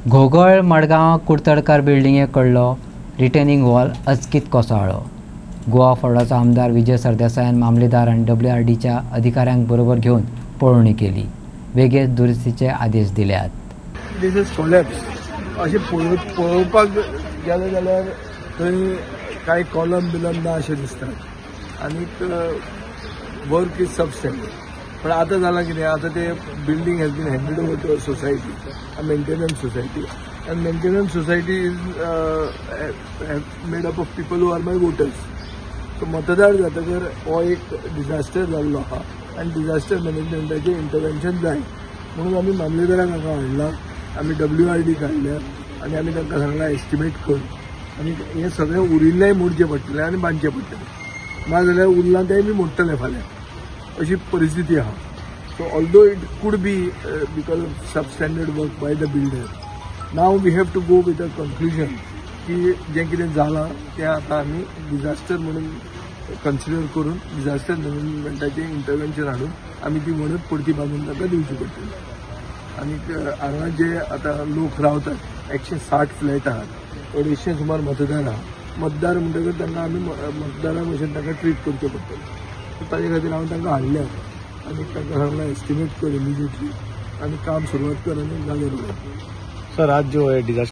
घोगळ मडगांव कुडतडकार बिल्डिंगे कडलो retaining wall अचकीत कोसळ्ळो. गोवा फोर्टाचो आमदार विजय सरदेसायान मामलेदार आनी WRDच्या अधिकाऱ्यांक बरोबर घेवन पळोवणी केली. बेगीन दुरुस्तीचे आदेश दिल्यात. दिस इज कोलॅप्स अशें पळोवपाक गेले जाल्यार थंय कांय कॉलम बिलम ना अशें दिसता आनीक वर्क इज सबस्टँडर्ड. पण आतां जालां कितें, आतां ते building has been handed over to a society, a maintenance society, and maintenance society is made up of people who are my voters. So मतदार जातकर हो एक डिजास्टर जाल्लो आहा आनी डिजास्टर मॅनेजमेंटाचें इंटरवेन्शन जाय म्हणून आमी मामलेदाराक हांगा हाडला. आमी WRD काडल्या आनी आमी तांकां सांगलां एस्टिमेट कर आनी हें सगळें उरिल्लेंय मोडचें पडटलें आनी बांदचें पडटलें. नाजाल्यार उरलां तेंय बी मोडटलें फाल्यां अशी परिस्थिती आहा. So although it could be because of substandard work by the builder, now we have to go with a conclusion की जें कितें जालां तें आतां आमी डिजास्टर म्हणून कन्सिडर करून डिजास्टर मॅनेजमेंटाचें इंटरवेन्शन हाडून आमी ती वणत परती बांदून ताका दिवची पडटली. आनीक हांगा जे आतां लोक रावतात 160 फ्लॅट आहात, 250 सुमार मतदार आहात. मतदार म्हणटकच तांकां आमी मतदारा भशेन तांकां ट्रीट करचें पडटलें. ताजे खातीर हांव तांकां हाडल्या आनी तांकां सांगलां एस्टिमेट कर इमिजिएटली आनी काम सुरवात कर आनी जालें. सर आज जो है डिजास्टर